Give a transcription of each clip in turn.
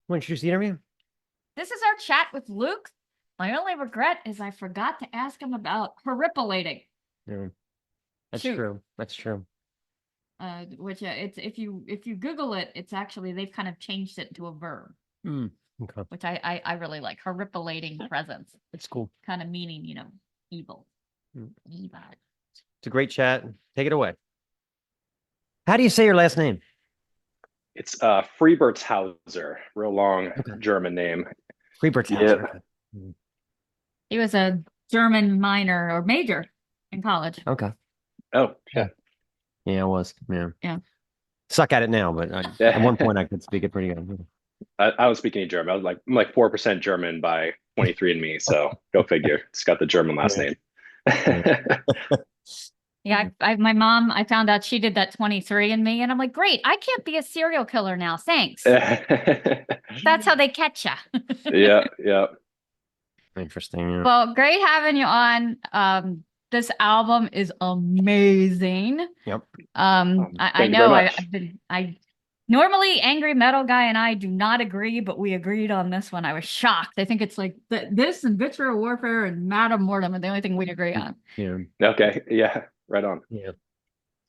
Want to introduce the interview? This is our chat with Luke. My only regret is I forgot to ask him about horripilating. Yeah, that's Shoot. true. That's true. Which it's if you Google it, it's actually they've kind of changed it to a verb, Okay. which I really like. Horripilating presence, It's cool. kind of meaning evil. Evil. It's a great chat. Take it away. How do you say your last name? It's Friebertshauser, real long Okay. German name. Friebertshauser. Yep. Okay. He was a German minor or major in college. Okay. Oh, yeah. Yeah, I was. Yeah. Yeah. Suck at it now, but at one point I could speak it pretty good. I was speaking German. I was I'm like 4% German by 23andMe, so go figure. It's got the German last name. Yeah, my mom, I found out she did that 23andMe, and I'm like, great, I can't be a serial killer now. Thanks. That's how they catch you. Yeah. Interesting. Yeah. Well, great having you on. This album is amazing. Yep. I know I normally Angry Metal Guy and I do not agree, but we agreed on this one. I was shocked. I think it's like this and Visceral Warfare and Madam Mortem are the only thing we agree on. Yeah. Okay. Yeah. Right on. Yeah.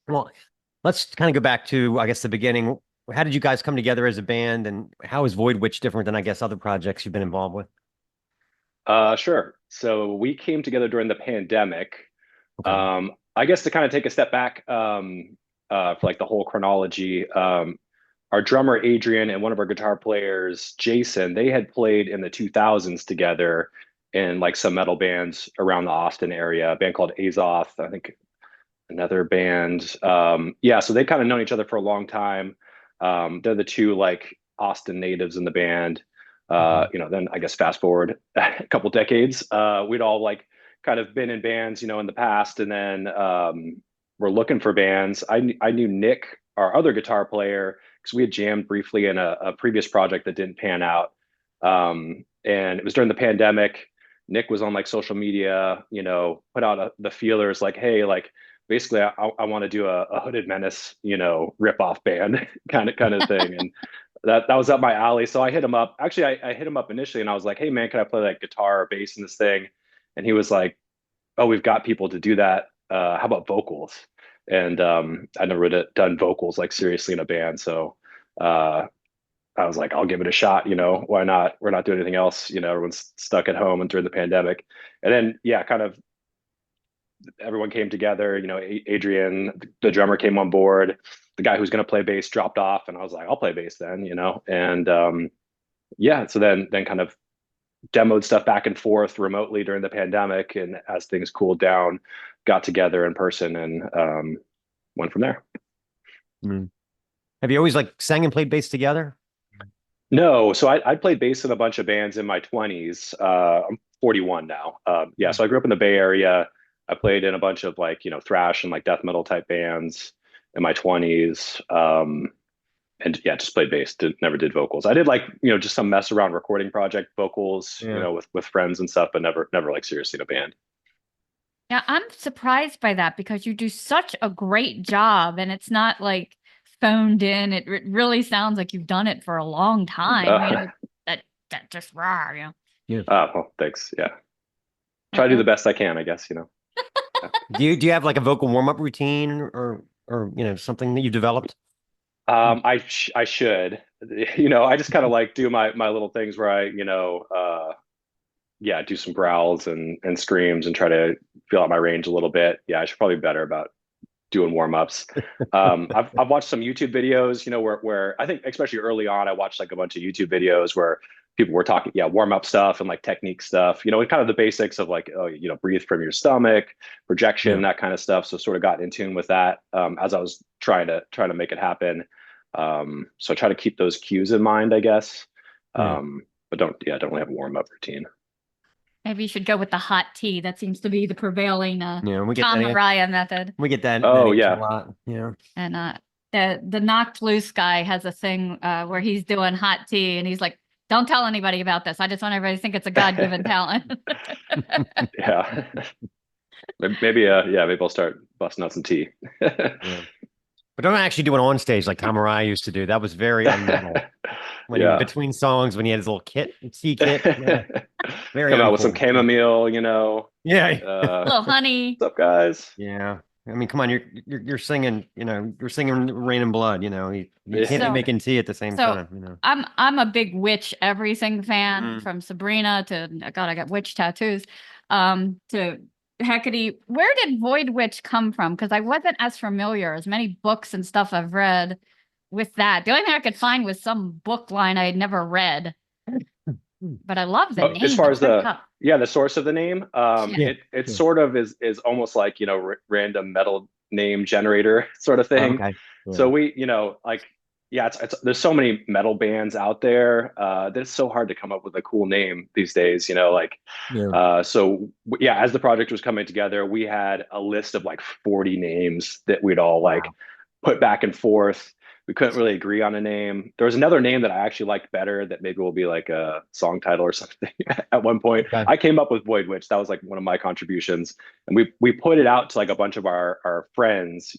Well, let's kind of go back to, I guess, the beginning. How did you guys come together as a band, and how is Void Witch different than, I guess, other projects you've been involved with? Sure. So we came together during the pandemic. Okay. I guess to kind of take a step back for like the whole chronology, our drummer Adrian and one of our guitar players Jason, they had played in the 2000s together in like some metal bands around the Austin area, a band called Azoth, I think another band. Yeah, so they kind of known each other for a long time. They're the two like Austin natives in the band. Then I guess fast forward a couple decades, we'd all like kind of been in bands, in the past, and then we're looking for bands. I knew Nick, our other guitar player, because we had jammed briefly in a previous project that didn't pan out. And it was during the pandemic. Nick was on like social media, put out the feelers like, hey, like basically I want to do a Hooded Menace, rip off band kind of thing. And that was up my alley. So I hit him up. Actually, I hit him up initially and I was like, hey man, can I play like guitar or bass in this thing? And he was like, oh, we've got people to do that. How about vocals? And I never done vocals like seriously in a band. So I was like, I'll give it a shot. Why not? We're not doing anything else. Everyone's stuck at home and during the pandemic. And then, yeah, kind of everyone came together. Adrian, the drummer, came on board. The guy who's going to play bass dropped off, and I was like, I'll play bass then. And yeah, so then kind of demoed stuff back and forth remotely during the pandemic, and as things cooled down, got together in person and went from there. Have you always like sang and played bass together? No, so I played bass in a bunch of bands in my 20s. I'm 41 now. Yeah, so I grew up in the Bay Area. I played in a bunch of like thrash and like death metal type bands in my 20s. And yeah, just played bass. Never did vocals. I did like just some mess around recording project vocals, with friends and stuff, but never like seriously in a band. Yeah, I'm surprised by that because you do such a great job, and it's not like phoned in. It really sounds like you've done it for a long time. That just raw, Yeah. Well, thanks. Yeah, try to do the best I can, I guess. Do you have like a vocal warm-up routine or something that you developed? I should, I just kind of like do my little things where I, do some growls and screams and try to feel out my range a little bit. Yeah, I should probably be better about doing warm-ups. I've watched some YouTube videos, where I think especially early on, I watched like a bunch of YouTube videos where people were talking, warm-up stuff and like technique stuff, kind of the basics of like, breathe from your stomach, projection, that kind of stuff. So sort of got in tune with that as I was trying to make it happen. So I try to keep those cues in mind, I guess. But don't really have a warm-up routine. Maybe you should go with the hot tea. That seems to be the prevailing we get Tom Mariah method. We get that. Oh, a lot. Yeah. And the Knocked Loose guy has a thing where he's doing hot tea, and he's like, don't tell anybody about this. I just want everybody to think it's a God-given talent. Yeah. Maybe I'll start busting out some tea. But don't actually do it on stage like Tom Mariah used to do. That was very unmetal. when he Yeah. between songs when he had his little tea kit. Yeah, very Come out with some uncool. chamomile, you know. Yeah. Little honey. What's up, guys? Yeah. I mean, come on, you're singing, you're singing Rain and Blood, you can't be So- making tea at the same So time. I'm a big witch everything fan, Mm. from Sabrina to God, I got witch tattoos. To Hecate. Where did Void Witch come from? Because I wasn't as familiar as many books and stuff I've read with that. The only thing I could find was some book line I had never read. But I love the name. As far It's as very tough. the source of the name, Yeah. it sort of is almost like, random metal name generator sort of thing. Okay. Yeah. So we, like, yeah, there's so many metal bands out there that it's so hard to come up with a cool name these days, like, Yeah. so yeah, as the project was coming together, we had a list of like 40 names that we'd all like Wow. put back and forth. We couldn't really agree on a name. There was another name that I actually liked better that maybe will be like a song title or something at one point. Okay. I came up with Void Witch. That was like one of my contributions. And we put it out to like a bunch of our friends,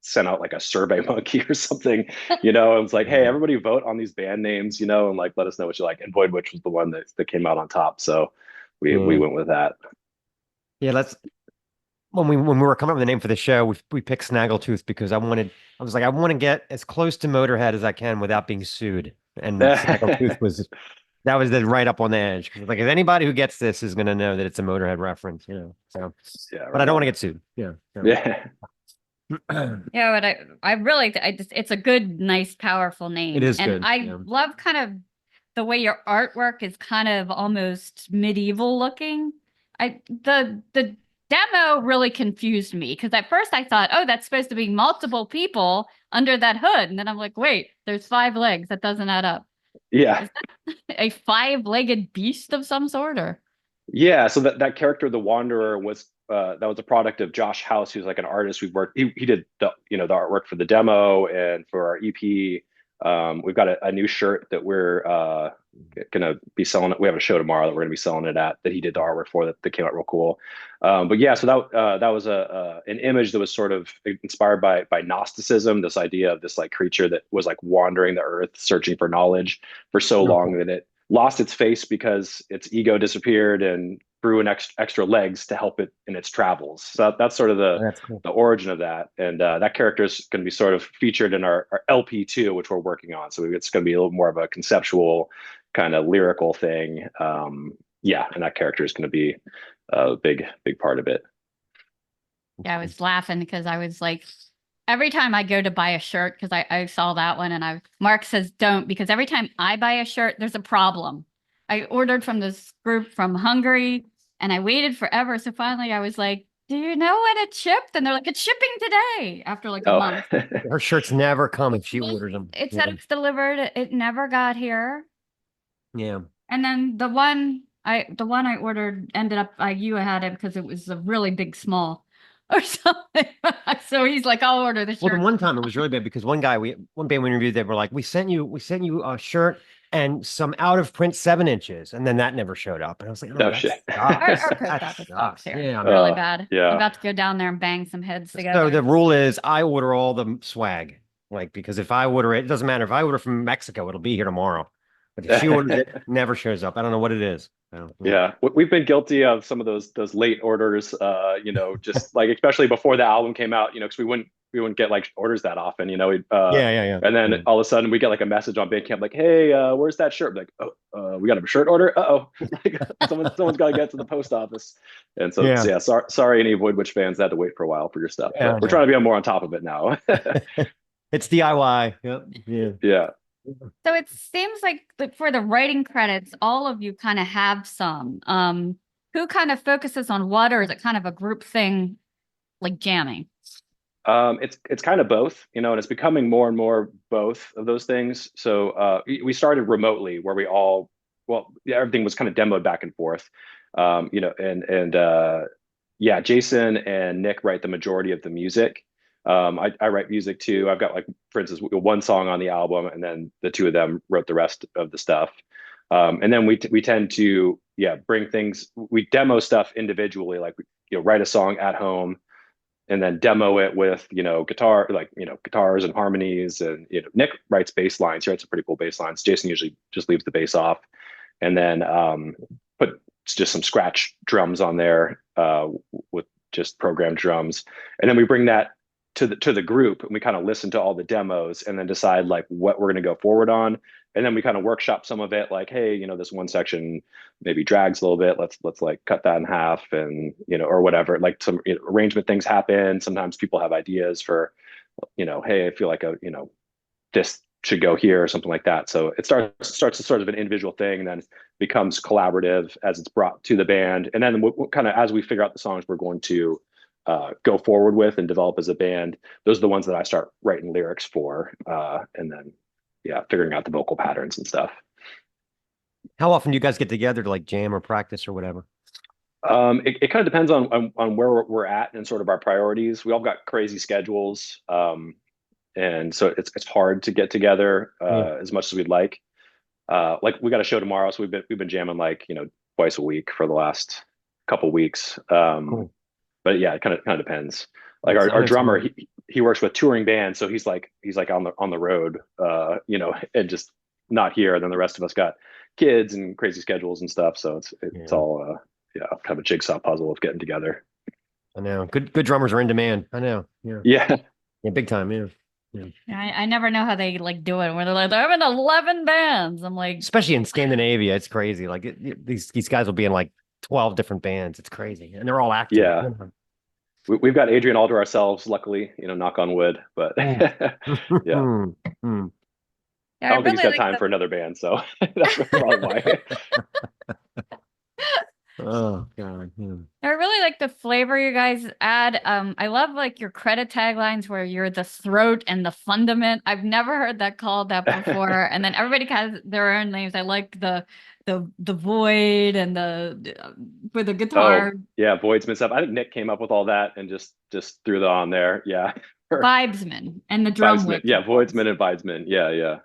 sent out like a survey monkey or something, it was like, hey, everybody vote on these band names, and like let us know what you like. And Void Witch was the one that came out on top. So we went with that. Yeah, when we were coming up with the name for the show, we picked Snaggletooth because I want to get as close to Motorhead as I can without being sued. And Snaggletooth was right up on the edge. Like, if anybody who gets this is going to know that it's a Motorhead reference, So Yeah, right, but I don't want to get sued. Yeah. Yeah. Yeah, but I really, it's a good, nice, powerful name. It is and good, I yeah. love kind of the way your artwork is kind of almost medieval looking. The demo really confused me because at first I thought, oh, that's supposed to be multiple people under that hood, and then I'm like, wait, there's 5 legs. That doesn't add up. Yeah. Is that a 5-legged beast of some sort, or? Yeah, so that character, the Wanderer, was that was a product of Josh House, who's like an artist. We've worked. He did the artwork for the demo and for our EP. We've got a new shirt that we're gonna be selling. We have a show tomorrow that we're gonna be selling it at, that he did the artwork for, that came out real cool. But yeah, so that was an image that was sort of inspired by Gnosticism, this idea of this like creature that was like wandering the earth searching for knowledge for so long that it lost its face because its ego disappeared and grew an extra legs to help it in its travels. So that's sort of That's cool. the origin of that. And that character is going to be sort of featured in our LP2, which we're working on. So it's going to be a little more of a conceptual kind of lyrical thing. Yeah, and that character is going to be a big part of it. Yeah, I was laughing because I was like, every time I go to buy a shirt, because I saw that one, and Mark says don't, because every time I buy a shirt, there's a problem. I ordered from this group from Hungary and I waited forever. So finally I was like, do you know when it shipped? And they're like, it's shipping today, after like a month. Her shirts never come if she orders them. It said it's delivered. It never got here. Yeah. And then the one I ordered ended up, you had it because it was a really big small or something. So he's like, I'll order the shirt. Well, the one time it was really bad because one band we interviewed, they were like, we sent you a shirt and some out of print 7 inches, and then that never showed up. And I was like, oh, No that shit. Our sucks. post That office sucks. box here. Yeah. Really bad. Yeah. I'm about to go down there and bang some heads together. So the rule is I order all the swag, like, because if I order it, it doesn't matter. If I order from Mexico, it'll be here tomorrow. But if she orders it, it never shows up. I don't know what it is. So, Yeah, we've been guilty of some of those late orders, just like, especially before the album came out, because we wouldn't get like orders that often, we'd Yeah. and then all of a sudden we get like a message on Bandcamp like, hey, where's that shirt? Like, oh, we got a shirt order. Uh-oh. Like, someone's got to get to the post office. And so yeah, sorry any Void Witch fans that had to wait for a while for your stuff. Yeah, but we're trying to be more on top of it now. It's DIY. Yep. Yeah. So it seems like for the writing credits, all of you kind of have some. Who kind of focuses on what, or is it kind of a group thing, like jamming? It's kind of both, and it's becoming more and more both of those things. So we started remotely, where everything was kind of demoed back and forth, yeah, Jason and Nick write the majority of the music. I write music too. I've got, like, for instance, one song on the album, and then the two of them wrote the rest of the stuff. And then we tend to bring things. We demo stuff individually, like write a song at home, and then demo it with, guitar, like, guitars and harmonies. And, Nick writes bass lines. He writes some pretty cool bass lines. Jason usually just leaves the bass off, and then put just some scratch drums on there with just programmed drums. And then we bring that to the group, and we kind of listen to all the demos and then decide like what we're going to go forward on. And then we kind of workshop some of it, like, hey, this one section maybe drags a little bit. Let's like cut that in half, and or whatever. Like some arrangement things happen. Sometimes people have ideas for, hey, I feel like this should go here or something like that. So it starts as sort of an individual thing, and then becomes collaborative as it's brought to the band. And then we'll kind of, as we figure out the songs we're going to go forward with and develop as a band, those are the ones that I start writing lyrics for, and then figuring out the vocal patterns and stuff. How often do you guys get together to like jam or practice or whatever? It kind of depends on where we're at and sort of our priorities. We all got crazy schedules, and so it's hard to get together as much as we'd like. Like we got a show tomorrow, so we've been jamming like twice a week for the last couple weeks. Cool. But yeah, it kind of depends. Like our drummer, he works with touring bands, so he's like on the road, and just not here. And then the rest of us got kids and crazy schedules and stuff, so it's all kind of a jigsaw puzzle of getting together. I know. Good drummers are in demand. I know. Yeah. Yeah, Big time. Yeah. I never know how they like do it, where they're like, they're in 11 bands. I'm like, especially in Scandinavia, it's crazy. Like these guys will be in like 12 different bands. It's crazy, and they're all active. Yeah. We've got Adrian all to ourselves, luckily, knock on wood, but yeah. Yeah, I don't think he's got time for another band, so that's probably why. Oh God. I really like the flavor you guys add. I love like your credit taglines where you're the throat and the fundament. I've never heard that called that before. And then everybody has their own names. I like the void and the for the guitar. Oh, yeah, voids and stuff. I think Nick came up with all that and just threw that on there. Yeah. Vibesman and the drum Vibesman. Yeah, voidsman and vibesman. Yeah.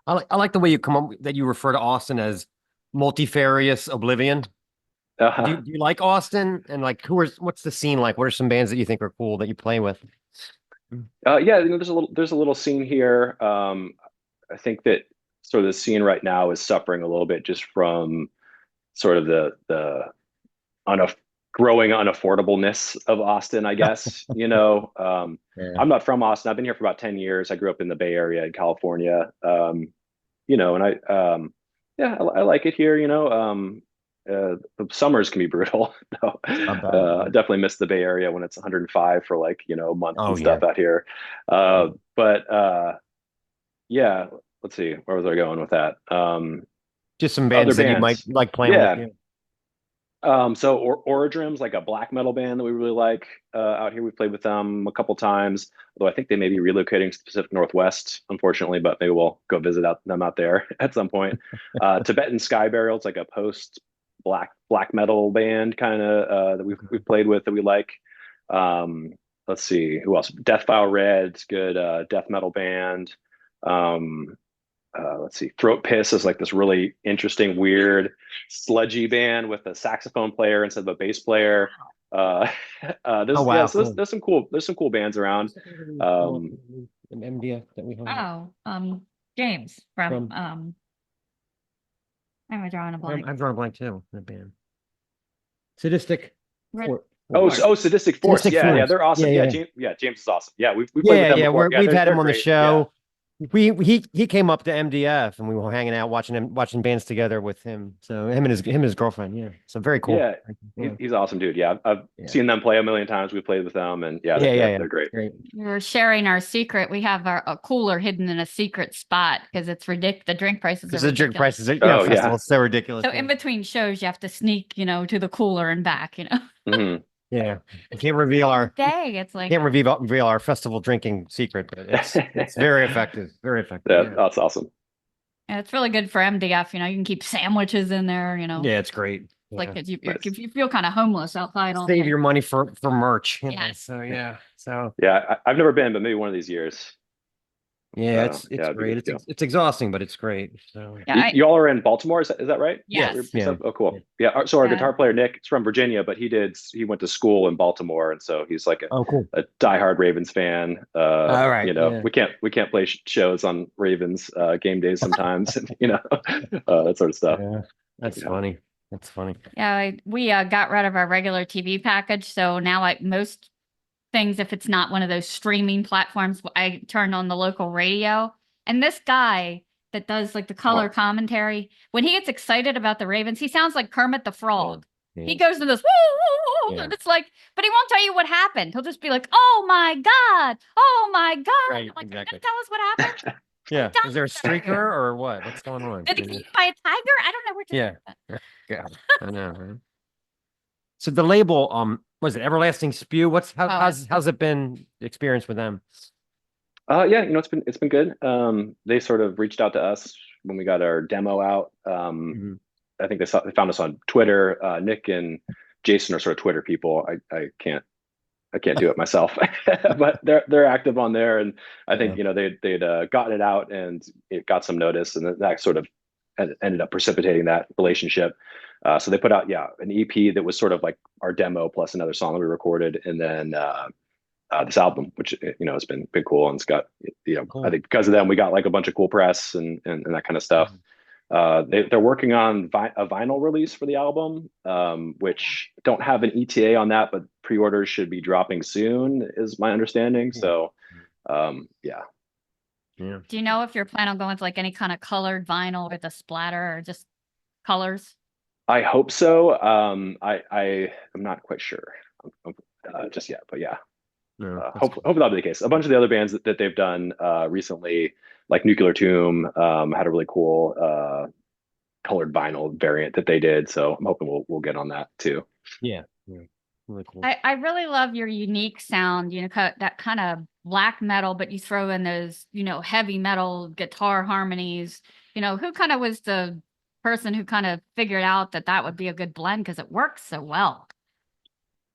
I like the way you come up that you refer to Austin as multifarious oblivion. Do you like Austin? And like what's the scene like? What are some bands that you think are cool that you play with? Yeah, there's a little scene here. I think that sort of the scene right now is suffering a little bit just from sort of the growing unaffordableness of Austin, I guess. I'm not from Austin. I've been here for about 10 years. I grew up in the Bay Area in California. And I like it here. The summers can be brutal. So, definitely miss the Bay Area when it's 105 for like a month and stuff out here. But let's see, where was I going with that? Just some bands that you might like playing with. So Orodrum's like a black metal band that we really like out here. We played with them a couple times, although I think they may be relocating to the Pacific Northwest, unfortunately, but maybe we'll go visit them out there at some point. Tibetan Sky Burial, it's like a post black metal band kind of that we've played with that we like. Let's see, who else? Death File Red's good death metal band. Let's see, Throat Piss is like this really interesting, weird, sludgy band with a saxophone player instead of a bass player. So there's some cool bands around. MDF that we James from I'm drawing a blank. I'm drawing a blank too. That band. Sadistic. Sadistic Force. Yeah, they're awesome. Yeah, James is awesome. Yeah, we've played with them before. We've had him on the show. He came up to MDF and we were hanging out watching bands together with him. So him and his girlfriend. Yeah. So very cool. Yeah. He's awesome, dude. Yeah. I've seen them play a million times. We played with them and they're great. We're sharing our secret. We have a cooler hidden in a secret spot because it's ridiculous. The drink prices are ridiculous. The drink prices are so ridiculous. So in between shows you have to sneak, to the cooler and back, Mm-hmm. Yeah, we can't reveal our It's like can't reveal our festival drinking secret, but it's very effective. Very effective. Yeah, that's awesome. Yeah, it's really good for MDF. You can keep sandwiches in there. Yeah, it's great. Like if you feel kind of homeless outside, save your money for merch. Yeah. So yeah, I've never been, but maybe one of these years. Yeah, it's Yeah, it'd be great. good. Yeah. It's exhausting, but it's great. So Yeah, You all are in Baltimore, is that right? yes. yeah. Oh, cool. Yeah. So our Yeah. guitar player Nick is from Virginia, but he went to school in Baltimore, and so he's like Oh, cool. a diehard Ravens fan. All right. Yeah. We can't play shows on Ravens game days sometimes, and that sort of stuff. Yeah. That's Yeah. funny. That's funny. Yeah, we got rid of our regular TV package, so now most things, if it's not one of those streaming platforms, I turn on the local radio. And this guy that does like the color commentary, when he gets excited about the Ravens, he sounds like Kermit the Frog. Yeah. He goes to this, woo, woo, woo, Yeah. and it's like, but he won't tell you what happened. He'll just be like, oh my God, oh my God. Right, Like, exactly. tell us what happened. Yeah. Is there a streaker or what? What's going on? Did he get eaten by a tiger? I don't know where to Yeah. Yeah. I know. Right? So the label, was it Everlasting Spew? How's it been experience with them? Yeah, it's been good. They sort of reached out to us when we got our demo out. I think they found us on Twitter. Nick and Jason are sort of Twitter people. I can't do it myself, but they're active on there, and I think they'd gotten it out and it got some notice, and that sort of ended up precipitating that relationship. So they put out an EP that was sort of like our demo plus another song that we recorded, and then this album, which has been cool, and it's got Cool. I think because of them we got like a bunch of cool press and that kind of stuff. They're working on a vinyl release for the album, which don't have an ETA on that, but pre-orders should be dropping soon, is my understanding. So, yeah. Do you know if you're planning on going with like any kind of colored vinyl with a splatter or just colors? I hope so. I am not quite sure just yet, but yeah. Hopefully that'll be the case. A bunch of the other bands that they've done recently, like Nuclear Tomb, had a really cool colored vinyl variant that they did. So I'm hoping we'll get on that too. Yeah. Really cool. I really love your unique sound, that kind of black metal, but you throw in those, heavy metal guitar harmonies. Who kind of was the person who kind of figured out that would be a good blend because it works so well?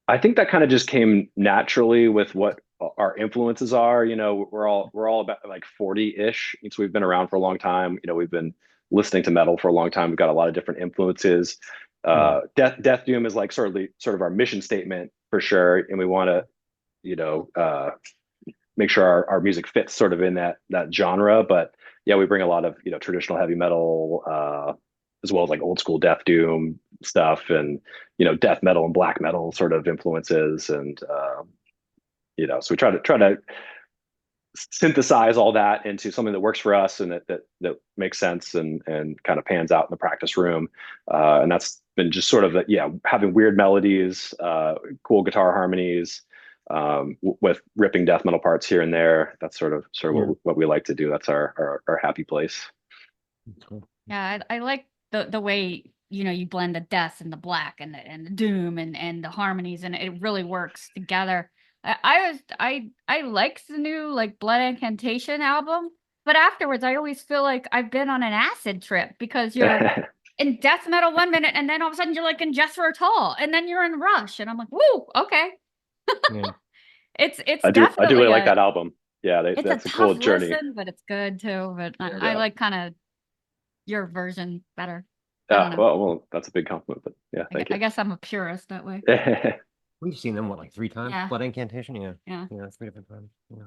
I think that kind of just came naturally with what our influences are. We're all about like 40-ish. So we've been around for a long time. We've been listening to metal for a long time. We've got a lot of different influences. Death Doom is like sort of our mission statement for sure, and we want to make sure our music fits sort of in that genre. But yeah, we bring a lot of traditional heavy metal as well as like old school Death Doom stuff, and death metal and black metal sort of influences, and so we try to synthesize all that into something that works for us and that makes sense and kind of pans out in the practice room. And that's been just sort of having weird melodies, cool guitar harmonies, with ripping death metal parts here and there. That's sort of what we like to do. That's our happy place. Yeah, I like the way you blend the death and the black and the doom and the harmonies, and it really works together. I liked the new like Blood Incantation album, but afterwards I always feel like I've been on an acid trip because you're in death metal 1 minute and then all of a sudden you're like in Jethro Tull and then you're in Rush and I'm like, woo, okay. Yeah. It's I do really like that album. Yeah, that's a cool journey. Listen, but it's good too. But I like kind of your version better. Yeah, well, that's a big compliment, but yeah, thank you. I guess I'm a purist that way. We've seen them like 3 times. Yeah. Blood Incantation, yeah, 3 different times. Yeah.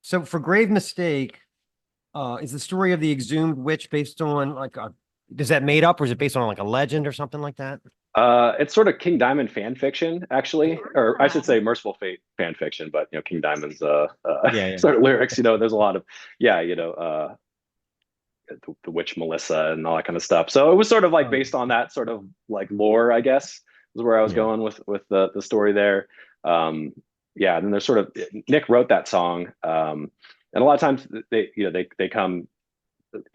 So for Grave Mistake, is the story of the exhumed witch based on like is that made up or is it based on like a legend or something like that? It's sort of King Diamond fan fiction, actually, or I should say Merciful Fate fan fiction. But King Diamond's sort of lyrics. There's a lot of the witch Melissa and all that kind of stuff. So it was sort of like based on that sort of like lore, I guess, is where I was going with the story there. And then there's sort of Nick wrote that song, and a lot of times they come.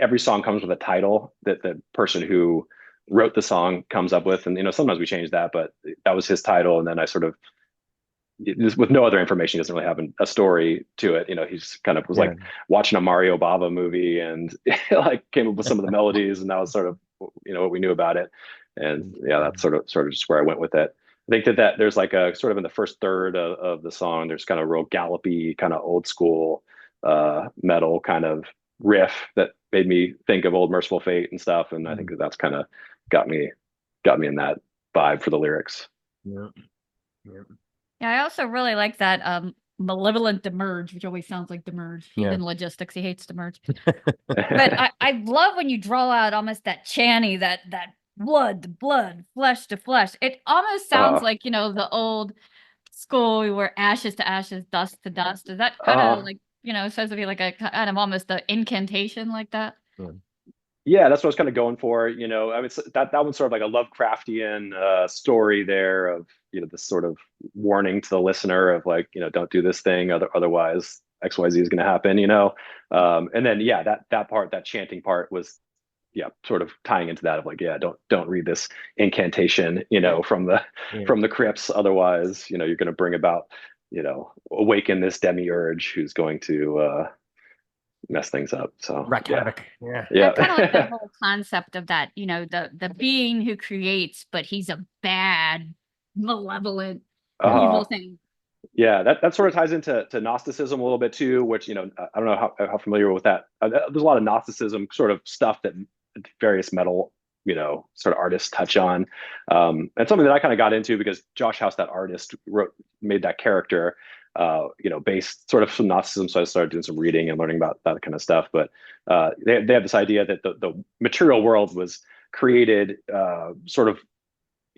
Every song comes with a title that the person who wrote the song comes up with, and sometimes we change that, but that was his title, and then I sort of just with no other information, he doesn't really have a story to it. He's kind of was like watching a Mario Bava movie and like came up with some of the melodies, and that was sort of what we knew about it. And that's sort of just where I went with it. I think that there's like a sort of in the first third of the song, there's kind of real gallopy, kind of old school metal kind of riff that made me think of Old Merciful Fate and stuff. And I think that's kind of got me in that vibe for the lyrics. Yeah. Yeah. Yeah, I also really like that malevolent demerge, which always sounds like demerge. Yeah. Even logistics, he hates demerge. But I love when you draw out almost that channy, that blood to blood, flesh to flesh. It almost sounds like, you know, the old school where ashes to ashes, dust to dust. Is that kind of like, you know, supposed to be like a kind of almost an incantation like that? Yeah, that's what I was kind of going for. You know, I mean, that one's sort of like a Lovecraftian story there of, you know, this sort of warning to the listener of like, you know, don't do this thing, otherwise XYZ is going to happen. You know, and then yeah, that part, that chanting part was, yeah, sort of tying into that of like, yeah, don't read this incantation, you know, from the crypts, otherwise, you know, you're going to bring about, you know, awaken this demiurge who's going to mess things up. So Wreak yeah. havoc. Yeah. Yeah. I kind of like the whole concept of that, you know, the being who creates, but he's a bad, malevolent, evil thing. Yeah, that sort of ties into Gnosticism a little bit too, which, you know, I don't know how familiar with that. There's a lot of Gnosticism sort of stuff that various metal, you know, sort of artists touch on, and something that I kind of got into because Josh House, that artist, made that character, you know, based sort of from Gnosticism. So I started doing some reading and learning about that kind of stuff. But they have this idea that the material world was created sort of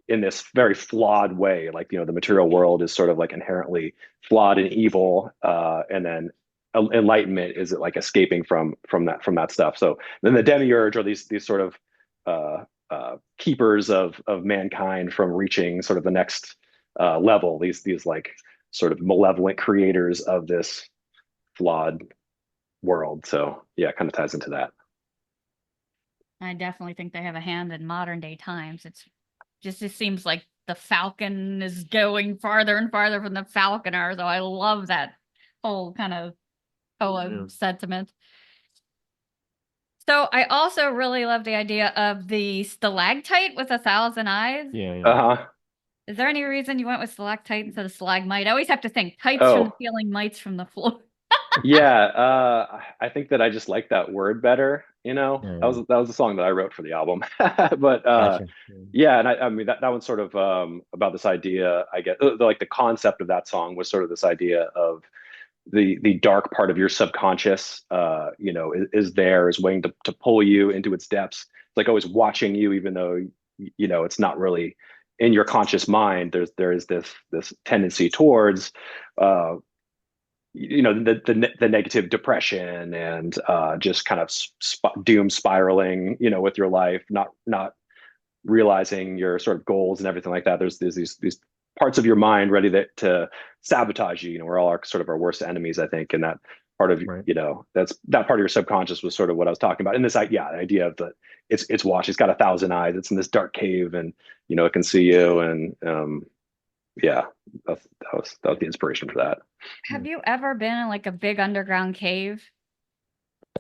in this very flawed way. Like, you know, the material world is sort of like inherently flawed and evil, and then enlightenment is like escaping from that stuff. So then the demiurge are these sort of keepers of mankind from reaching sort of the next level. These like sort of malevolent creators of this flawed world. So yeah, it kind of ties into that. I definitely think they have a hand in modern day times. It seems like the Falcon is going farther and farther from the Falconer. So I love that whole kind of sentiment. So I also really love the idea of the stalactite with 1,000 eyes. Yeah. Is there any reason you went with stalactite instead of stalagmite? I always have to think tights from the ceiling, mites from the floor. Yeah, I think that I just like that word better. You know, that was a song that I wrote for the album. But Gotcha. yeah, and I mean that one's sort of about this idea. I get like the concept of that song was sort of this idea of the dark part of your subconscious, you know, is waiting to pull you into its depths. It's like always watching you, even though, you know, it's not really in your conscious mind. There is this tendency towards you know, the negative depression and just kind of doom spiraling, you know, with your life, not realizing your sort of goals and everything like that. There's these parts of your mind ready to sabotage you. You know, we're all sort of our worst enemies, I think, and that part of you know, that part of your subconscious was sort of what I was talking about. And this, the idea of that it's watched, it's got 1,000 eyes, it's in this dark cave, and you know, it can see you, and yeah, that was the inspiration for that. Have you ever been in like a big underground cave?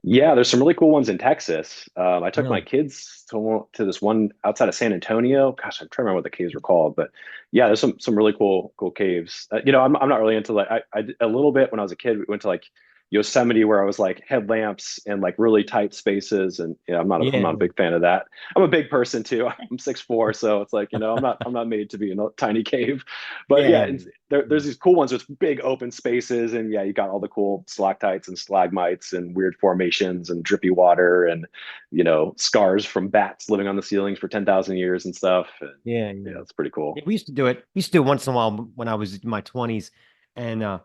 Yeah, there's some really cool ones in Texas. I took my kids to this one outside of San Antonio. Gosh, I'm trying to remember what the caves were called, but yeah, there's some really cool caves. You know, I'm not really into like I a little bit when I was a kid. We went to like Yosemite where I was like headlamps and like really tight spaces, and yeah, I'm not a big fan of that. I'm a big person too. I'm 6'4", so it's like, you know, I'm not made to be in a tiny cave. But yeah, there's these cool ones with big open spaces, and yeah, you got all the cool stalactites and stalagmites and weird formations and drippy water and, you know, scars from bats living on the ceilings for 10,000 years and stuff. And yeah, it's pretty cool. Yeah, we used to do it. We used to do it once in a while when I was in my 20s, and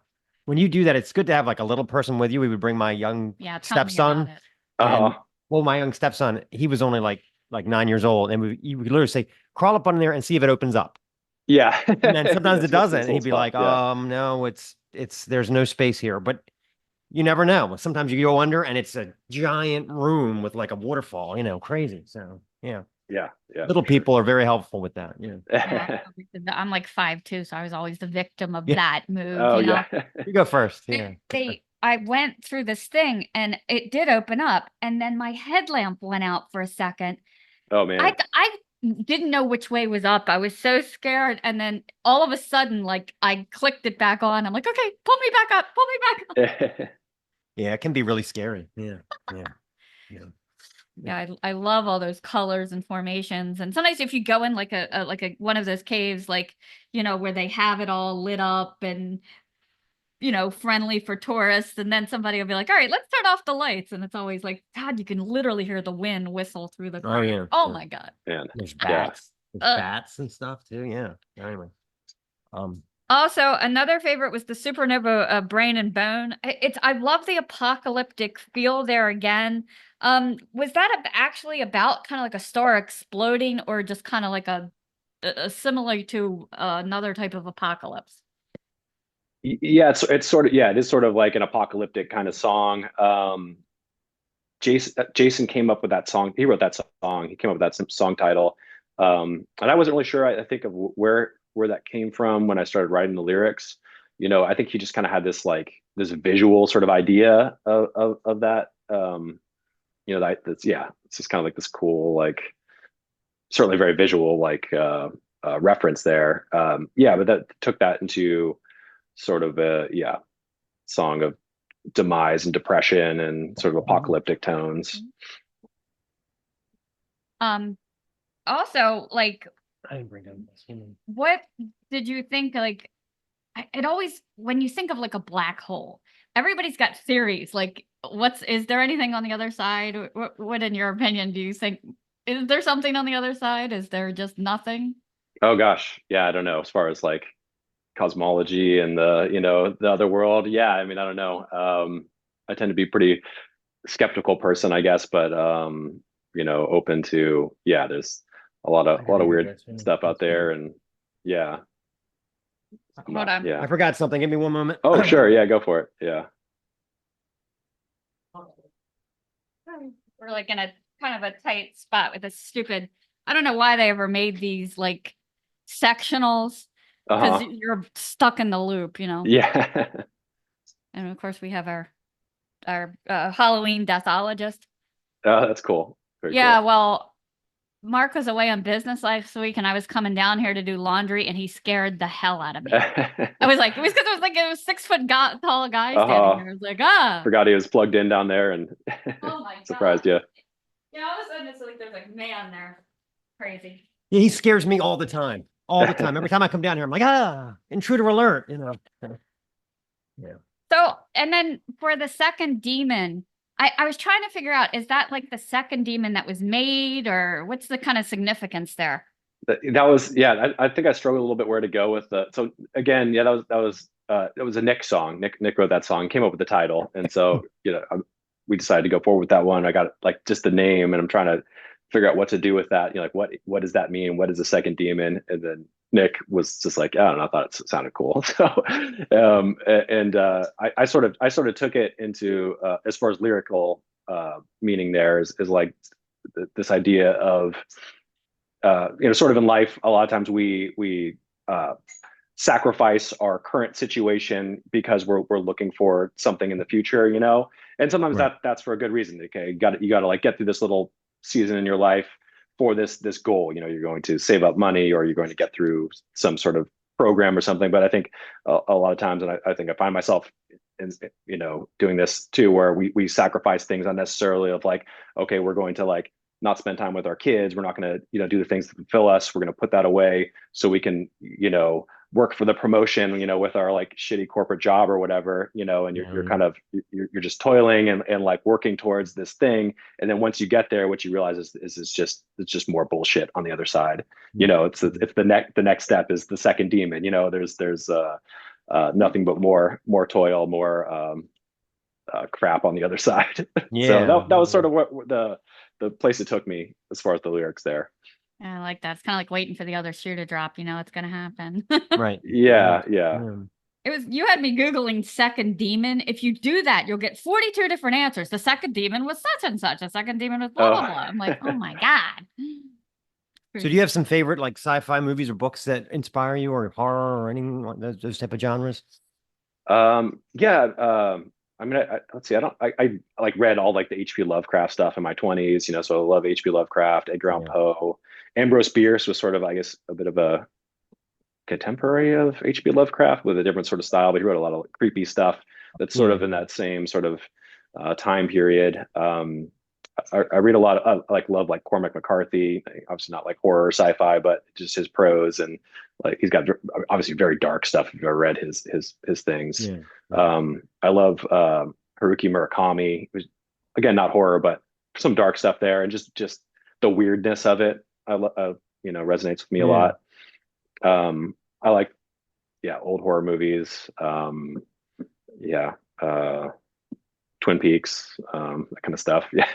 when you do that, it's good to have like a little person with you. We would bring my young stepson. Well, my young stepson, he was only like 9 years old, and you would literally say, "Crawl up under there and see if it opens up." Yeah, and then sometimes it doesn't, and he'd be like, no, it's there's no space here." But you never know. Sometimes you go under, and it's a giant room with like a waterfall. You know, crazy. So yeah. Yeah. Little people are very helpful with that. Yeah. I'm like 5'2", so I was always the victim of that move. Oh, you know? Yeah. You go first. Yeah. I went through this thing and it did open up, and then my headlamp went out for a second. Oh man. I didn't know which way was up. I was so scared, and then all of a sudden, like I clicked it back on. I'm like, okay, pull me back up. Yeah, it can be really scary. Yeah. Yeah. Yeah. Yeah, I love all those colors and formations. And sometimes if you go in like a one of those caves, like, you know, where they have it all lit up and, you know, friendly for tourists, and then somebody will be like, all right, let's turn off the lights. And it's always like, God, you can literally hear the wind whistle through the Oh, yeah. oh Yeah. my God. And There's yeah. bats. There's bats and stuff too. Yeah. Anyway. Also, another favorite was the Supernova Brain and Bone. I love the apocalyptic feel there again. Was that actually about kind of like a star exploding, or just kind of like a similar to another type of apocalypse? Yeah, it's sort of, yeah, it is sort of like an apocalyptic kind of song. Jason came up with that song. He wrote that song. He came up with that song title. And I wasn't really sure. I think of where that came from when I started writing the lyrics. You know, I think he just kind of had this like this visual sort of idea of that. You know, that's yeah, it's just kind of like this cool, like certainly very visual, like reference there. Yeah, but that took that into sort of a yeah song of demise and depression and sort of apocalyptic tones. Um, Also, like, I didn't bring them. what did you think? Like, it always, when you think of like a black hole, everybody's got theories. Like, is there anything on the other side? What, in your opinion, do you think? Is there something on the other side? Is there just nothing? Oh gosh, yeah, I don't know. As far as like cosmology and the the other world, yeah, I mean, I don't know. I tend to be pretty skeptical person, I guess, but open to yeah. There's a lot of weird stuff out there, and yeah, Hold on. yeah. I forgot something. Give me one moment. Oh sure, yeah, go for it. Yeah. We're like in a kind of a tight spot with this stupid. I don't know why they ever made these like sectionals, because Uh-huh. you're stuck in the loop, you know. Yeah. And of course, we have our Halloween deathologist. Oh, that's cool. Very Yeah, cool. well, Mark was away on business last week, and I was coming down here to do laundry, and he scared the hell out of me. I was like, it was because it was 6 foot tall guy standing there. I was like, ah. Forgot he was plugged in down there and Oh my surprised God. you. Yeah, all of a sudden it's like there's like man there. Crazy. Yeah, he scares me all the time. All the time. Every time I come down here, I'm like, intruder alert. Yeah. So, and then for the second demon, I was trying to figure out, is that like the second demon that was made, or what's the kind of significance there? That was yeah. I think I struggled a little bit where to go with the. So again, yeah, that was a Nick song. Nick wrote that song, came up with the title, and so we decided to go forward with that one. I got like just the name, and I'm trying to figure out what to do with that. Like what does that mean? What is the second demon? And then Nick was just like, I don't know, I thought it sounded cool. So, I sort of took it into as far as lyrical meaning there is like this idea of sort of in life, a lot of times we sacrifice our current situation because we're looking for something in the future, and sometimes Right. that's for a good reason. Okay, you got to like get through this little season in your life for this goal. You're going to save up money, or you're going to get through some sort of program or something. But I think a lot of times, and I think I find myself in doing this too, where we sacrifice things unnecessarily of like, okay, we're going to like not spend time with our kids. We're not going to, do the things that fulfill us. We're going to put that away so we can, work for the promotion, with our like shitty corporate job or whatever, and you're kind of, you're just toiling and like working towards this thing. And then once you get there, what you realize is it's just more bullshit on the other side. It's the next step is the second demon, there's nothing but more toil, more crap on the other side. So Yeah. that was sort of what the place it took me as far as the lyrics there. I like that. It's kind of like waiting for the other shoe to drop. It's going to happen. Right. Yeah. You had me Googling second demon. If you do that, you'll get 42 different answers. The second demon was such and such. The second demon was blah, blah, blah. I'm like, oh my God. So do you have some favorite like sci-fi movies or books that inspire you, or horror, or anything like those type of genres? Yeah. I mean, let's see. I like read all like the H.P. Lovecraft stuff in my 20s, so I love H.P. Lovecraft, Edgar Allan Poe. Ambrose Bierce was sort of, I guess, a bit of a contemporary of H.P. Lovecraft with a different sort of style, but he wrote a lot of like, creepy stuff that's sort of in that same sort of time period. I read a lot of love like Cormac McCarthy, obviously not like horror or sci-fi, but just his prose, and like he's got obviously very dark stuff if you've ever read his things. Yeah. I love Haruki Murakami, who's again not horror, but some dark stuff there, and just the weirdness of it, resonates with me a Yeah. lot. I like old horror movies. Yeah. Twin Peaks, that kind of stuff. Yeah.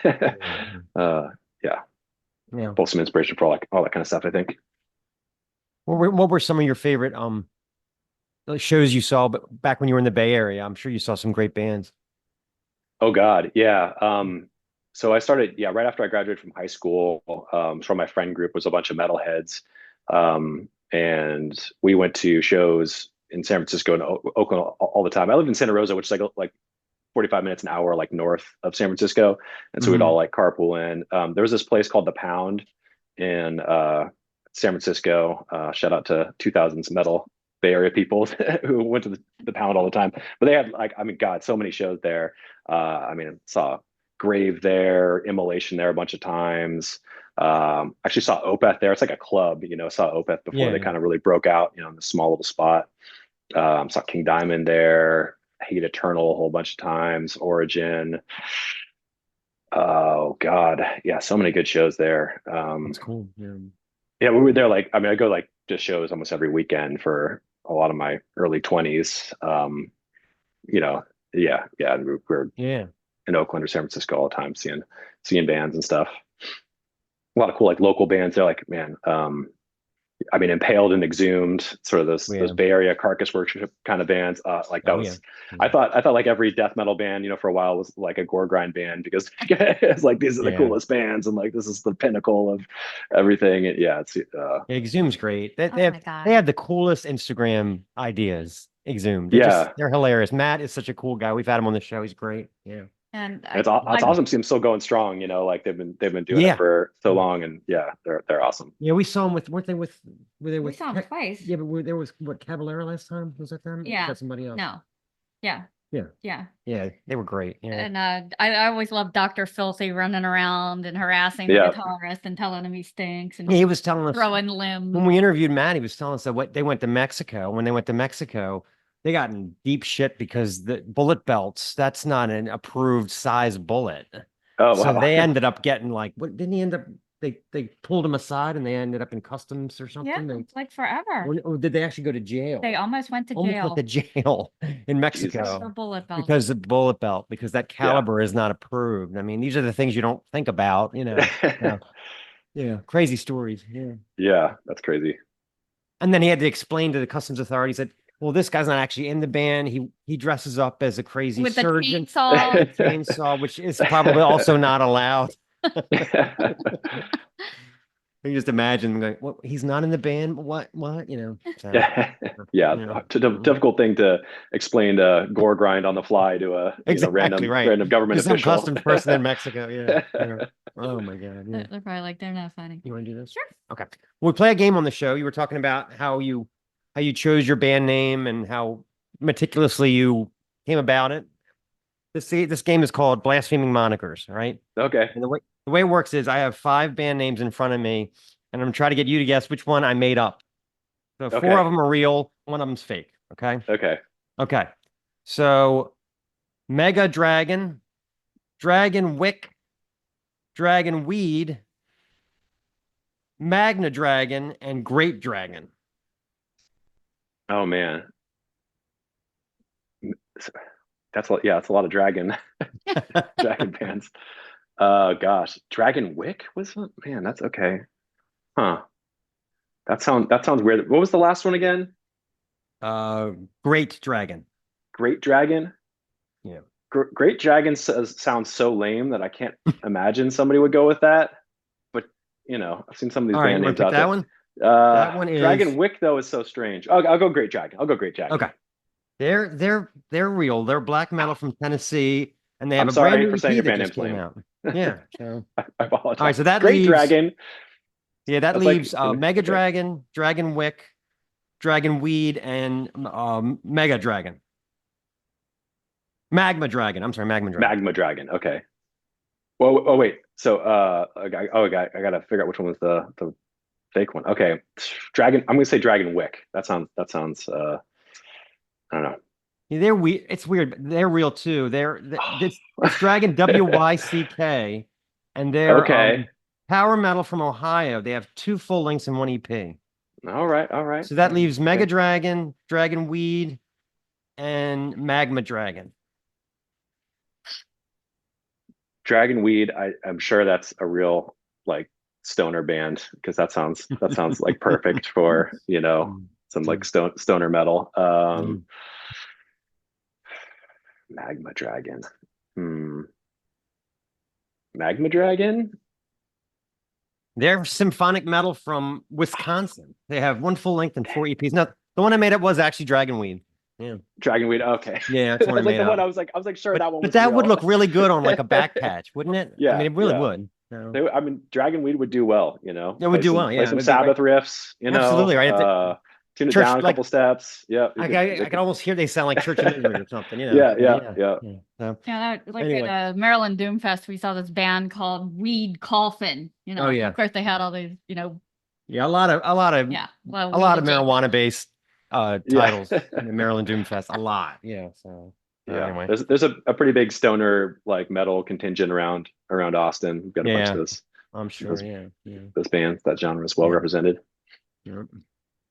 Yeah. Yeah. Both some inspiration for all that kind of stuff, I think. What were some of your favorite shows you saw but back when you were in the Bay Area? I'm sure you saw some great bands. Oh God. Yeah. So I started, right after I graduated from high school. So my friend group was a bunch of metalheads. And we went to shows in San Francisco and Oakland all the time. I lived in Santa Rosa, which is like 45 minutes, an hour, like north of San Francisco. And so we'd all like carpool in. There was this place called The Pound in San Francisco. Shout out to 2000s metal Bay Area people who went to the Pound all the time. But they had God, so many shows there. Saw Grave there, Immolation there a bunch of times. Actually saw Opeth there. It's like a club, saw Opeth before they kind of really broke out, in the small little spot. Saw King Diamond there. Hate Eternal a whole bunch of times. Origin. Oh God, yeah, so many good shows there. That's cool. Yeah. Yeah, we were there. I go to shows almost every weekend for a lot of my early 20s. Yeah, and we're in Oakland or San Francisco all the time, seeing bands and stuff. A lot of cool local bands. They're man. Impaled and Exhumed, sort of those Bay Area Carcass Worship kind of bands. That was, I thought like every death metal band, for a while was like a gore grind band, because it's like these are the coolest bands, and like this is the pinnacle of everything. And it's Exhumed's great. They my God. have the coolest Instagram ideas. Exhumed. They're hilarious. Matt is such a cool guy. We've had him on the show. He's great. Yeah. And it's awesome to see them still going strong. Like they've been doing it for so long, and they're awesome. Yeah, we saw them were they with We saw them twice. Yeah, but there was Caballero last time. Was that them? Yeah. Was that somebody else? No. Yeah. Yeah, they were great. Yeah. And I always loved Dr. Filthy running around and harassing the guitarist and telling him he stinks, and he was telling us throwing limbs. When we interviewed Matt, he was telling us that when they went to Mexico, they got in deep shit because the bullet belts, that's not an approved size bullet. Oh, so wow. they ended up getting what didn't he end up? They pulled him aside and they ended up in customs or something. Yeah, like forever. Or did they actually go to jail? They almost went to jail in Mexico because the bullet belt, because that caliber is not approved. These are the things you don't think about, Yeah, crazy stories. Yeah, that's crazy. And then he had to explain to the customs authorities that, well, this guy's not actually in the band. He dresses up as a crazy surgeon with a chainsaw, which is probably also not allowed. You just imagine going, well, he's not in the band. What? So, difficult thing to explain to gore grind on the fly to a random government official. Some customs person in Mexico. Yeah. Oh my God. Yeah. They're probably like, they're not funny. You want to do this? Sure. Okay. Well, we play a game on the show. You were talking about how you chose your band name and how meticulously you came about it. This game is called Blaspheming Monikers, right? Okay. And the way it works is I have 5 band names in front of me, and I'm going to try to get you to guess which one I made up. So 4 of them are real, 1 of them's fake. Okay. Okay. So Mega Dragon, Dragon Wick, Dragon Weed, Magna Dragon, and Great Dragon. Oh man. That's a lot of dragon bands. Gosh, Dragon Wick was, man, that's okay. Huh. That sounds weird. What was the last one again? Great Dragon. Great Dragon? Yeah. Great Dragon sounds so lame that I can't imagine somebody would go with that. But I've seen some of these band names out there. That one? That one is Dragon Wick, though, is so strange. I'll go Great Dragon. Okay. They're real. They're black metal from Tennessee, and they have I'm a sorry brand new for saying EP your that band just came name's out. Yeah. So I apologize. all right, so that Great leaves Dragon. Yeah, that That's leaves like, Mega Dragon, Dragon Wick, Dragon Weed, and Mega Dragon. Magma Dragon. I'm sorry, Magma Dragon. Magma Dragon. Okay. Well, oh wait. So I gotta figure out which one was the fake one. Okay. Dragon. I'm gonna say Dragon Wick. That sounds I don't know. Yeah, they're weird. It's weird, but they're real too. It's Dragon WYCK, and they're Okay. power metal from Ohio. They have 2 full lengths and 1 EP. All right. All right. So that leaves Mega Okay. Dragon, Dragon Weed, and Magma Dragon. Dragon Weed. I'm sure that's a real like stoner band because that sounds like perfect for some like stoner metal. Mm. Magma Dragon. Hmm. Magma Dragon. They're symphonic metal from Wisconsin. They have 1 full length and 4 EPs. Now, the one I made up was actually Dragon Weed. Yeah. Dragon Weed. Okay. Yeah, that's what I That's like made the one up. I was like sure that one But was that would real. look really good on like a back patch, wouldn't it? I Yeah, mean, it really yeah. would. So, I mean, Dragon Weed would do well, it would do well. Play Yeah, some it would be Sabbath riffs, absolutely right. tune it Church, down a like couple steps. Yeah, I can almost hear they sound like Church of Misery or something. Yeah. So, Yeah, like anyway. at Maryland Doomfest, we saw this band called Weed Coffin. Oh, yeah. Of course they had all these, Yeah, a lot of yeah, a lot of weed marijuana based titles Yeah. in the Maryland Doomfest. A lot. Yeah. So Yeah. anyway. There's a pretty big stoner like metal contingent around Austin. We've got a bunch of I'm sure. those Yeah. those bands. That genre is well Yeah. represented. Yeah.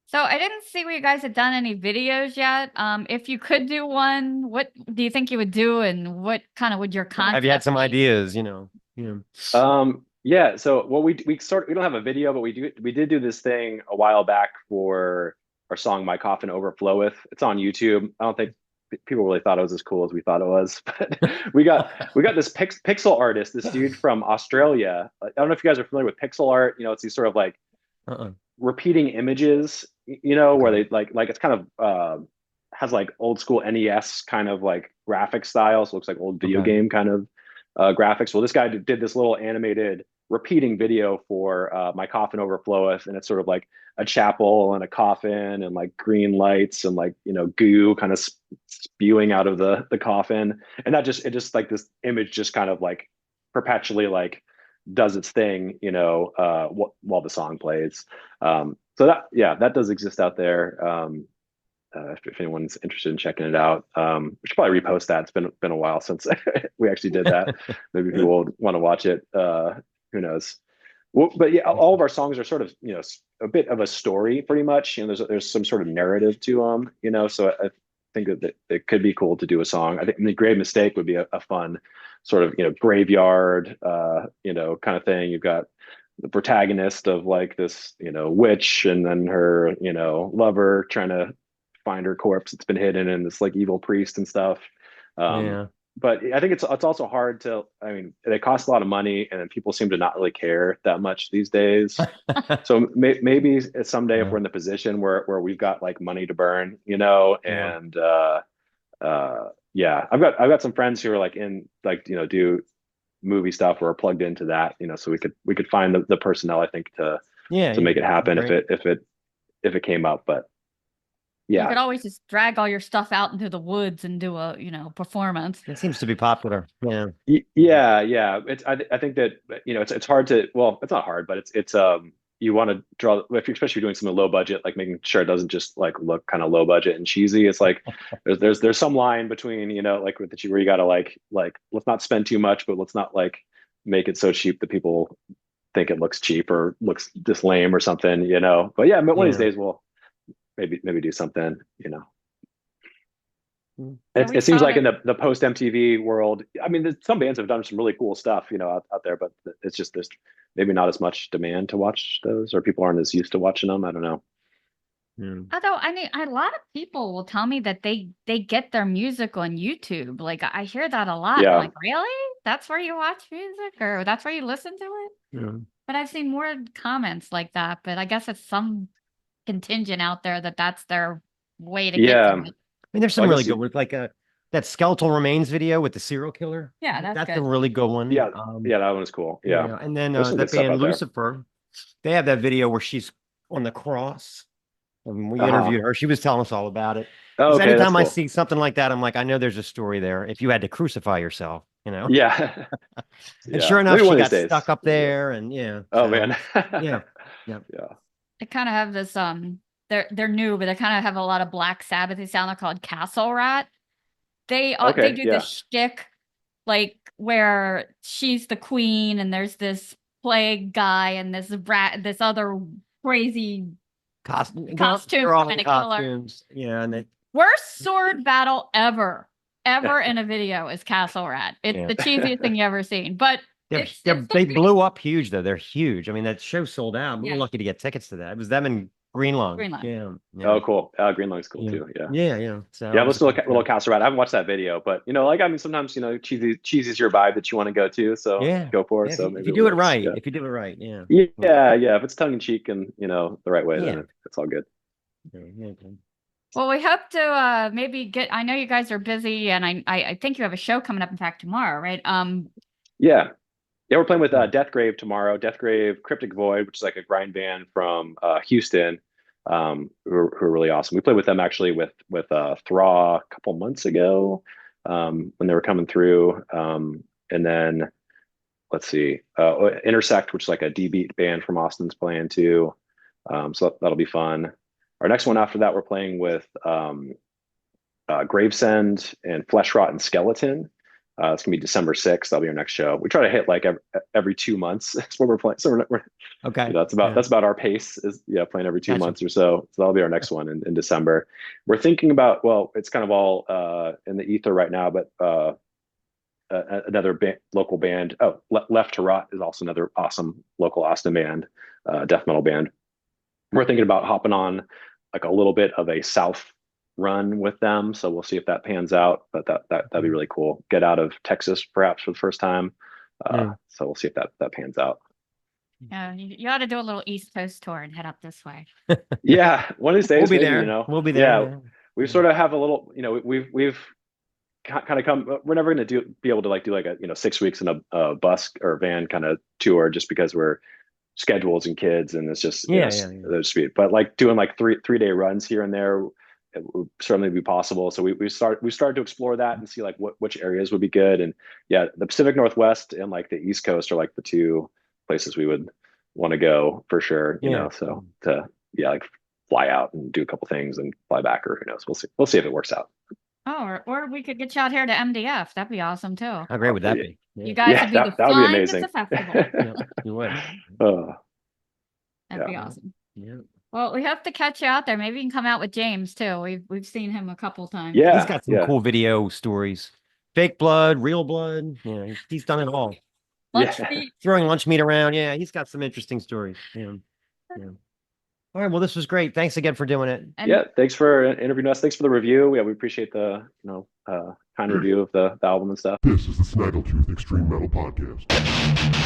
So I didn't see where you guys had done any videos yet. If you could do one, what do you think you would do, and what kind of would your concept Have you had some be? ideas? Yeah. So we don't have a video, but we did do this thing a while back for our song "My Coffin Overfloweth." It's on YouTube. I don't think people really thought it was as cool as we thought it was, but we got this pixel artist, this dude from Australia. I don't know if you guys are familiar with pixel art. It's these sort of like repeating images. Where they like it's kind of has like old school NES kind of like graphic style. So it looks like old video game kind of graphics. Well, this guy did this little animated repeating video for My Coffin Overfloweth, and it's sort of like a chapel and a coffin and like green lights and like goo kind of spewing out of the coffin, and it just like this image just kind of like perpetually like does its thing while the song plays. So that does exist out there. If anyone's interested in checking it out, we should probably repost that. It's been a while since we actually did that. Maybe people will want to watch it. Who knows? Well, but yeah, all of our songs are sort of a bit of a story, pretty much. There's some sort of narrative to them. So I think that it could be cool to do a song. I think The Grave Mistake would be a fun sort of graveyard kind of thing. You've got the protagonist of like this witch, and then her lover trying to find her corpse that's been hidden, and this like evil priest and stuff. But I think it's also hard to, I mean, they cost a lot of money, and then people seem to not really care that much these days. So maybe someday if we're in the position where we've got like money to burn, and I've got some friends who are like in like do movie stuff or are plugged into that, so we could find the personnel, I think, to make it happen if it came up. But yeah, you could always just drag all your stuff out into the woods and do a performance. It seems to be popular. Yeah. I think that it's hard to, well, it's not hard, but it's you want to draw, if you're especially doing something low budget, like making sure it doesn't just like look kind of low budget and cheesy. It's like there's some line between like with where you gotta like let's not spend too much, but let's not like make it so cheap that people think it looks cheap or looks just lame or something. But yeah, one of these days we'll maybe do something. It seems like in the post MTV world, I mean, some bands have done some really cool stuff, out there, but it's just there's maybe not as much demand to watch those, or people aren't as used to watching them. I don't know. Although, I mean, a lot of people will tell me that they get their music on YouTube. Like I hear that a lot. Yeah. I'm like, really? That's where you watch music, or that's where you listen to it? Yeah. But I've seen more comments like that. But I guess it's some contingent out there that's their way to get to it. I mean, there's some really good ones, like that Skeletal Remains video with the serial killer. Yeah, that's a really good one. Yeah, that one is cool. Yeah, and then that band Lucifer, they have that video where she's on the cross, When we interviewed her, she was telling us all about it. Oh, Because okay, that's anytime I cool. see something like that, I'm like, I know there's a story there. If you had to crucify yourself, Yeah. And Yeah. sure enough, Maybe one she of these got days. stuck up there, and yeah. Oh So man. yeah, yeah. Yeah. They kind of have this they're new, but they kind of have a lot of Black Sabbath sound. They're called Castle Rat. They Okay. do Yeah. this shtick like where she's the queen and there's this plague guy and this other crazy Costume. costume They're all trying in to kill her. costumes. Yeah, and they. Worst sword battle ever in a video is Castle Rat. It's Yeah. the cheesiest thing you ever seen, but They blew up huge though. They're huge. I mean, that show sold out. We Yeah. were lucky to get tickets to that. It was them and Greenlong. Greenland. Yeah. Oh, cool. Green Lung's cool Yeah. too. Yeah. Yeah. So Yeah, it I'm was listening a to good little show. Castle Rat. I haven't watched that video, but I mean, sometimes cheesy's your vibe that you want to go to, so Yeah. go for it. Yeah, So if maybe you it do it works. right, Yeah. if you do it right, yeah. Yeah. If it's tongue in cheek and the right way, Yeah. then it's all good. Yeah. Well, we hope to maybe get. I know you guys are busy, and I think you have a show coming up. In fact, tomorrow, right? Yeah. Yeah, we're playing with Deathgrave tomorrow. Deathgrave, Cryptic Void, which is like a grind band from Houston, who are really awesome. We played with them actually with Thraw a couple months ago, when they were coming through. And then let's see, Intersect, which is like a D beat band from Austin's playing too. So that'll be fun. Our next one after that, we're playing with Gravesend and Flesh Rot and Skeleton. It's gonna be December 6th. That'll be our next show. We try to hit like every 2 months. That's what we're playing. So we're Okay. that's about our pace, is playing every 2 Gotcha. months or so. So that'll be our next one in December. We're thinking about, well, it's kind of all in the ether right now, but another local band. Oh, Left to Rot is also another awesome local Austin band, death metal band. We're thinking about hopping on like a little bit of a South run with them, so we'll see if that pans out, but that'd be really cool. Get out of Texas perhaps for the first time. So we'll see if that pans out. Yeah, you ought to do a little East Coast tour and head up this way. Yeah, one of these days, We'll be maybe, there. We'll be there. Yeah, we sort of have a little, we've kind of come. We're never going to be able to do like a 6 weeks in a bus or van kind of tour, just because we're schedules and kids, and it's just there's speed. But like doing like three-day runs here and there, it would certainly be possible. So we started to explore that and see like which areas would be good. And yeah, the Pacific Northwest and like the East Coast are like the two places we would want to go for sure. So to like fly out and do a couple things and fly back, or who knows. We'll see if it works out. Oh, or we could get you out here to MDF. That'd be awesome too. How great would that be? You guys would be the that would be flying amazing. at the festival. You would. That'd be awesome. Yeah. Well, we hope to catch you out there. Maybe you can come out with James too. We've seen him a couple times. Yeah, he's got some cool video stories. Fake blood, real blood. Yeah, he's done it all. Lunch meat. Throwing lunch meat around. Yeah, he's got some interesting stories. Yeah. All right. Well, this was great. Thanks again for doing it. And thanks for interviewing us. Thanks for the review. Yeah, we appreciate the kind review of the album and stuff. This is the Snaggletooth Extreme Metal Podcast.